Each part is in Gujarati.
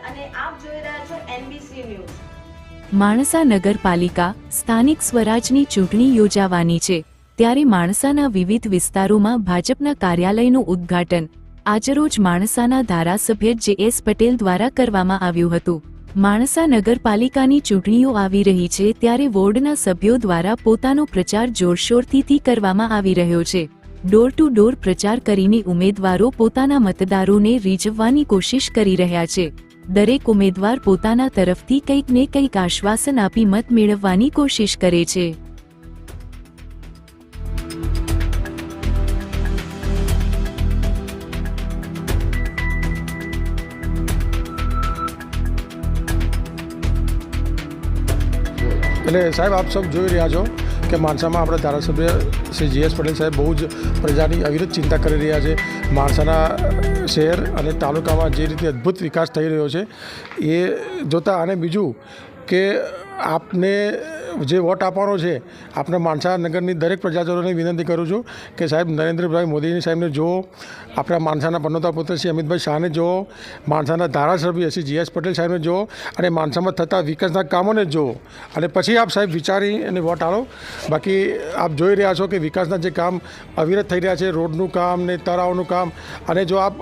અને આપ જોઈ રહ્યા છો NBC ન્યૂઝ. માણસા નગરપાલિકા સ્થાનિક સ્વરાજની ચૂંટણી યોજાવાની છે, ત્યારે માણસાના વિવિધ વિસ્તારોમાં ભાજપના કાર્યાલયનું ઉદ્ઘાટન આજરોજ માણસાના ધારાસભ્ય JS પટેલ દ્વારા કરવામાં આવ્યું હતું. માણસા નગરપાલિકાની ચૂંટણીઓ આવી રહી છે, ત્યારે વોર્ડના સભ્યો દ્વારા પોતાનો પ્રચાર જોરશોરથી કરવામાં આવી રહ્યો છે. ડોર ટુ ડોર પ્રચાર કરીને ઉમેદવારો પોતાના મતદારોને રીઝવવાની કોશિશ કરી રહ્યા છે. દરેક ઉમેદવાર પોતાના તરફથી કંઈક ને કંઈક આશ્વાસન આપી મત મેળવવાની કોશિશ કરે છે. એટલે સાહેબ આપ સૌ જોઈ રહ્યા છો કે માણસામાં આપણા ધારાસભ્ય શ્રી JS પટેલ સાહેબ બહુ જ પ્રજાની અવિરત ચિંતા કરી રહ્યા છે. માણસાના શહેર અને તાલુકામાં જે રીતે અદ્ભુત વિકાસ થઈ રહ્યો છે એ જોતાં, અને બીજું કે આપને જે વોટ આપવાનો છે, આપણે માણસા નગરની દરેક પ્રજાજનોને વિનંતી કરું છું કે સાહેબ નરેન્દ્રભાઈ મોદીની સાહેબને જુઓ, આપણા માણસાના પનોતા પુત્ર શ્રી અમિતભાઈ શાહને જુઓ, માણસાના ધારાસભ્ય શ્રી JS પટેલ સાહેબને જુઓ અને માણસામાં થતા વિકાસના કામોને જ જુઓ, અને પછી આપ સાહેબ વિચારી અને વોટ આલો. બાકી આપ જોઈ રહ્યા છો કે વિકાસના જે કામ અવિરત થઈ રહ્યા છે, રોડનું કામ ને તળાવનું કામ, અને જો આપ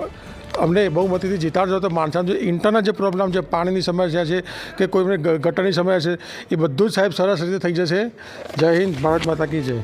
અમને બહુમતીથી જીતાડજો તો માણસાનો જે ઇન્ટરનલ જે પ્રોબ્લેમ છે, પાણીની સમસ્યા છે કે કોઈને ગટરની સમસ્યા છે, એ બધું જ સાહેબ સરસ રીતે થઈ જશે. જય હિન્દ, ભારત માતા કી જય.